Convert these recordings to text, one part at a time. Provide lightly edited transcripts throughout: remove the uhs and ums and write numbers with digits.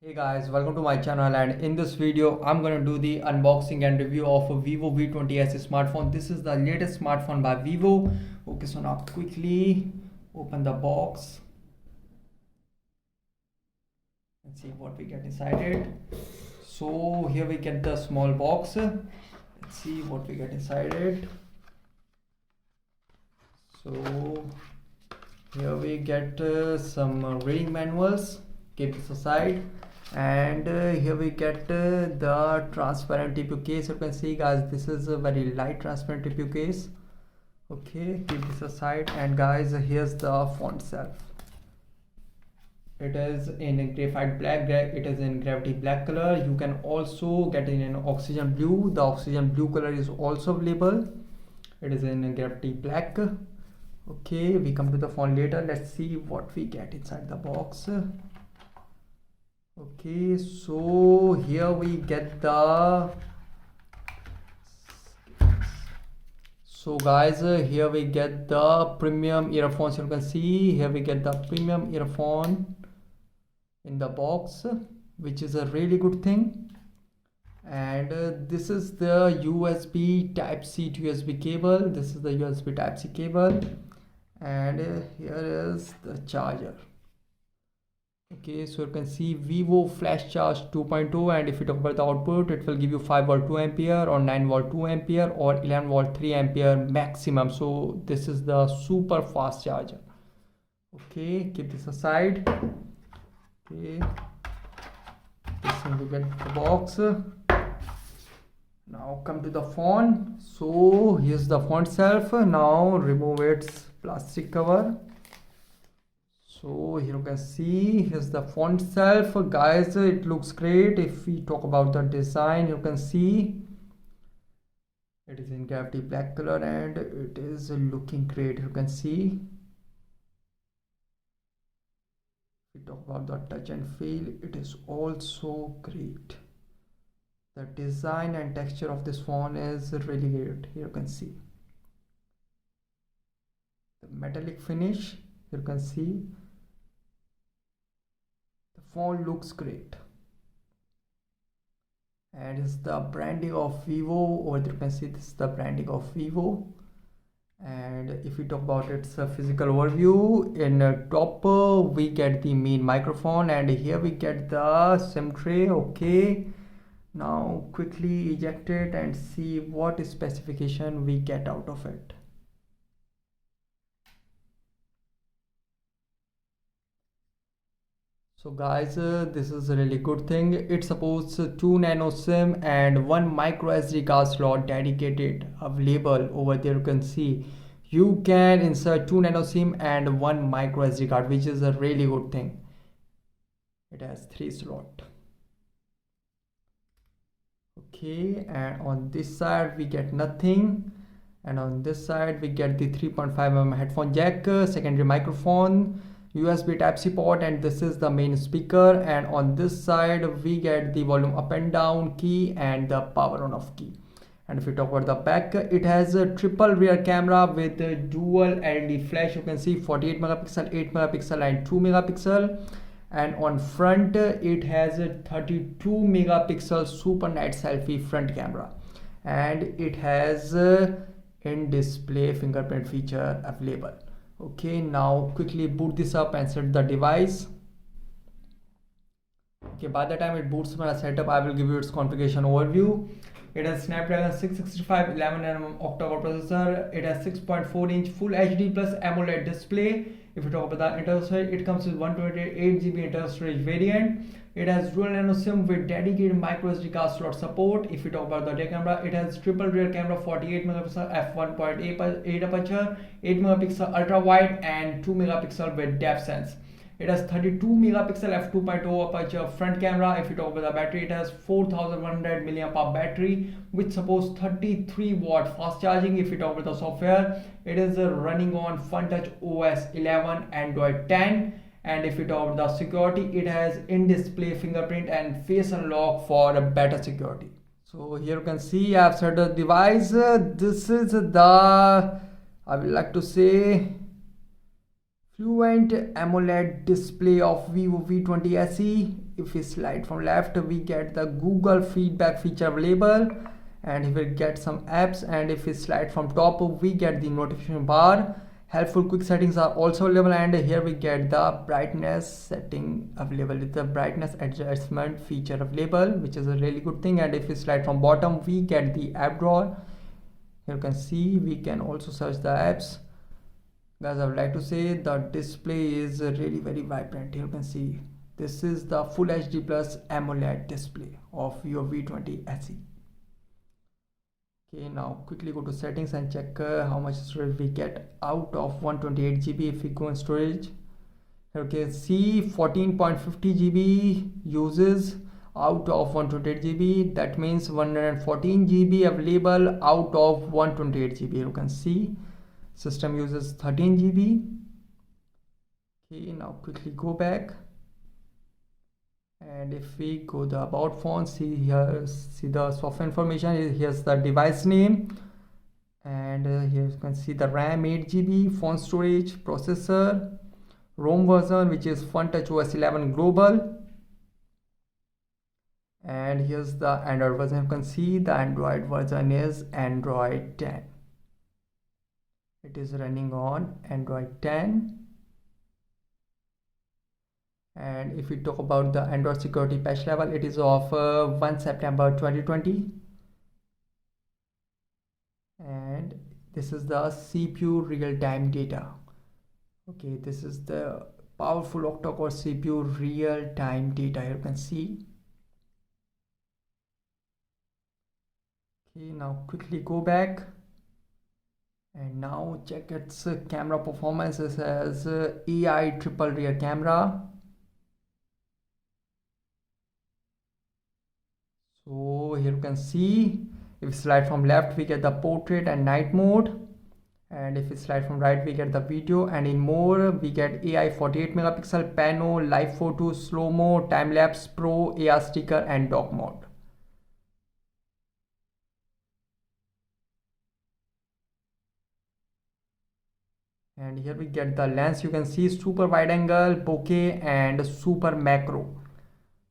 Hey guys, welcome to my channel, and in this video I'm going to do the unboxing and review of a Vivo V20 SE smartphone. This is the latest smartphone by Vivo. Okay, so now quickly open the box and see what we get inside it. So here we get the small box. Let's see what we get inside it. So here we get some reading manuals. Keep this aside. And here we get the transparent TPU case. You can see guys, this is a very light transparent TPU case. Okay, keep this aside. And guys, here's the font itself. It is in graphite black. It is in gravity black color. You can also get it in oxygen blue. The oxygen blue color is also available. It is in gravity black. Okay, we come to the font later. Let's see what we get inside the box. Okay, so here we get the here we get the premium earphones. You can see here we get the premium earphone in the box, which is a really good thing. And this is the USB Type-C to USB cable. This is the USB Type-C cable, and here is the charger. Okay, so you can see Vivo Flash Charge 2.0, and if you talk about the output, it will give you 5 volt 2 ampere or 9 volt 2 ampere or 11 volt 3 ampere maximum. So this is the super fast charger. Okay, keep this aside. Okay, this thing we get the box. Now come to the phone. So here's the phone itself. Now remove its plastic cover. So here you can see, here's the font itself. Guys, it looks great. If we talk about the design, you can see it is in gravity black color and it is looking great. You can see, if we talk about the touch and feel, it is also great. The design and texture of this phone is really great. Here you can see the metallic finish. Here you can see phone looks great, and it's the branding of Vivo. Over there you can see this is the branding of Vivo. And if we talk about its physical overview, in top we get the main microphone, and here we get the SIM tray. Okay, now quickly eject it and see what specification we get out of it. So guys, this is a really good thing. It supports 2 nano SIM and 1 micro SD card slot dedicated available. Over there you can see you can insert 2 nano SIM and 1 micro SD card, which is a really good thing. It has 3 slots. Okay, and on this side we get nothing, and on this side we get the 3.5mm headphone jack, secondary microphone, USB Type-C port, and this is the main speaker. And on this side we get the volume up and down key and the power on off key. And if we talk about the back, it has a triple rear camera with a dual LED flash. You can see 48 megapixel, 8 megapixel and 2 megapixel. And on front it has a 32 megapixel super night selfie front camera, and it has in-display fingerprint feature available. Okay, now quickly boot this up and set the device. Okay, by the time it boots my setup, I will give you its configuration overview. It has Snapdragon 665 11nm octa-core processor. It has 6.4-inch Full HD plus AMOLED display. If you talk about the internal storage, it comes with 128 GB internal storage variant. It has dual nano SIM with dedicated micro SD card slot support. If you talk about the rear camera, it has triple rear camera, 48 megapixel f1.8 aperture, 8 megapixel ultra wide, and 2 megapixel with depth sense. It has 32 megapixel f2.0 aperture front camera. If you talk about the battery, it has 4100 mAh battery, which supports 33 watt fast charging. If you talk about the software, it is running on FunTouch OS 11 Android 10. And if you talk about the security, it has in-display fingerprint and face unlock for a better security. So here you can see I have set the device. This is the, I would like to say, fluent AMOLED display of Vivo V20 SE. if we slide from left, we get the Google feedback feature available, and if we get some apps, and if we slide from top, we get the notification bar. Helpful quick settings are also available, and here we get the brightness setting available with the brightness adjustment feature available, which is a really good thing. And if we slide from bottom, we get the app drawer. Here you can see we can also search the apps. Guys, I would like to say the display is really very vibrant. Here you can see this is the full HD plus AMOLED display of your V20 SE. Okay, now quickly go to settings and check how much storage we get out of 128 GB. If we go in storage, okay, see 14.50 GB uses out of 128 GB. That means 114 GB available out of 128 GB. You can see system uses 13 GB. Okay, now quickly go back, and if we go the about phone, see here, see the software information. Here's the device name, and here you can see the RAM 8 GB, phone storage, processor, ROM version, which is FunTouchOS 11 global, and here's the Android version. You can see the Android version is Android 10. It is running on Android 10. And if we talk about the Android security patch level, it is of 1 September 2020. And this is the CPU real-time data. Okay, this is the powerful octa-core CPU real-time data. Here you can see. Okay, now quickly go back. And now check its camera performance. It has AI triple rear camera. So here you can see, if we slide from left, we get the portrait and night mode. And if we slide from right, we get the video. And in more, we get AI 48 megapixel, pano, live photo, slow-mo, time-lapse, pro, AR sticker, and dock mode. And here we get the lens. You can see super wide angle, bokeh, and super macro.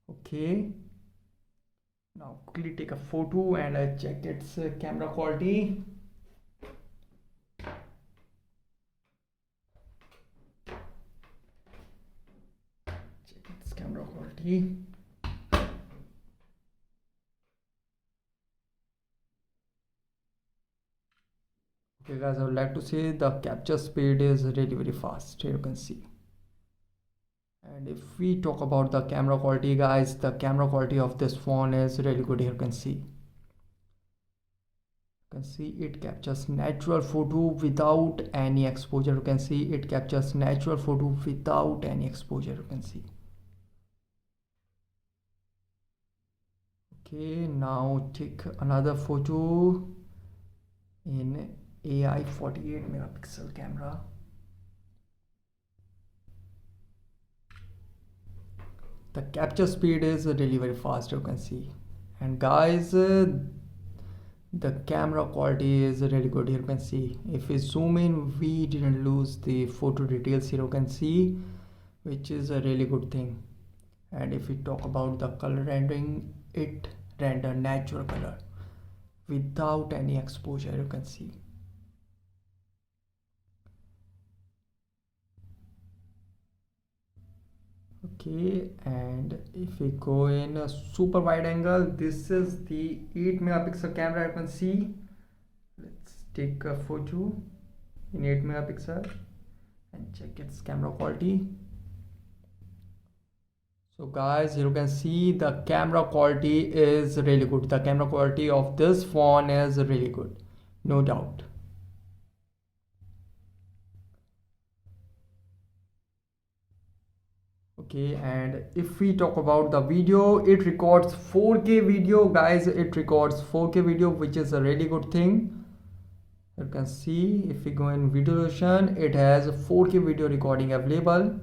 Okay, now quickly take a photo and check its camera quality. Check its camera quality. Okay guys, I would like to say the capture speed is really very fast. Here you can see. And if we talk about the camera quality, guys, the camera quality of this phone is really good. Here you can see. You can see it captures natural photo without any exposure. You can see it captures natural photo without any exposure. You can see. Okay, now take another photo in AI 48 megapixel camera. The capture speed is really very fast, you can see. And guys, the camera quality is really good. Here you can see, if we zoom in, we didn't lose the photo details. Here you can see, which is a really good thing. And if we talk about the color rendering, it render natural color without any exposure. You can see. Okay, and if we go in a super wide angle, this is the 8 megapixel camera. You can see. Let's take a photo in 8 megapixel and check its camera quality. So guys, here you can see the camera quality is really good. The camera quality of this phone is really good, no doubt. Okay, and if we talk about the video, it records 4K video, guys. It records 4K video, which is a really good thing. You can see, if we go in video resolution, it has 4K video recording available.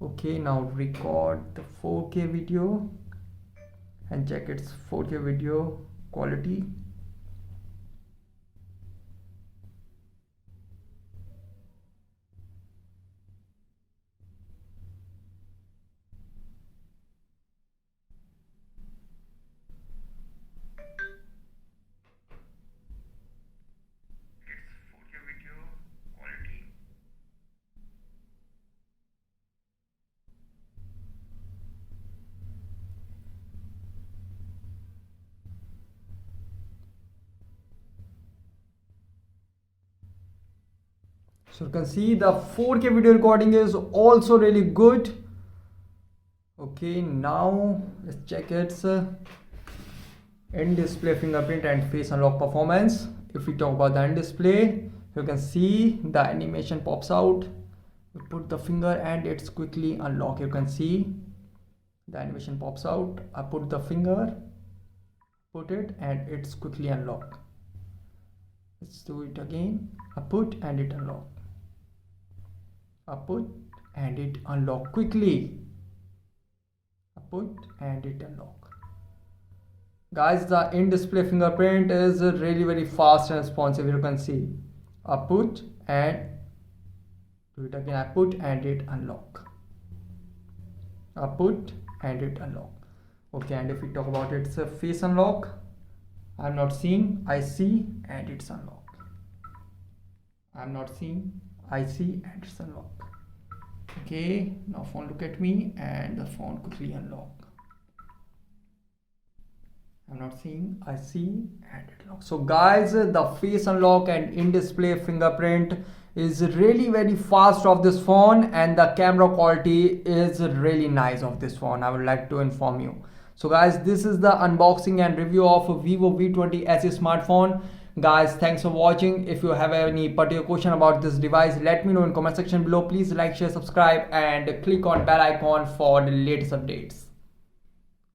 Okay, now record the 4K video and check its 4K video quality. So you can see the 4K video recording is also really good. Okay, now let's check its in-display fingerprint and face unlock performance. If we talk about the in-display, you can see the animation pops out. You put the finger and it's quickly unlock. You can see the animation pops out. I put the finger, put it, and it's quickly unlock. Let's do it again. I put and it unlock. I put and it unlock quickly. I put and it unlock. Guys, the in-display fingerprint is really very fast and responsive. You can see I put and do it again. I put and it unlock. I put and it unlock. Okay, and if we talk about its face unlock, I'm not seeing, I see, and it's unlocked. I'm not seeing, I see, and it's unlocked. Okay, now phone look at me and the phone quickly unlock. I'm not seeing, I see, and it locks. So guys, the face unlock and in-display fingerprint is really very fast of this phone, and the camera quality is really nice of this phone. I would like to inform you. So guys, this is the unboxing and review of Vivo V20 SE smartphone. Guys, thanks for watching. If you have any particular question about this device, let me know in comment section below. Please like, share, subscribe, and click on bell icon for the latest updates.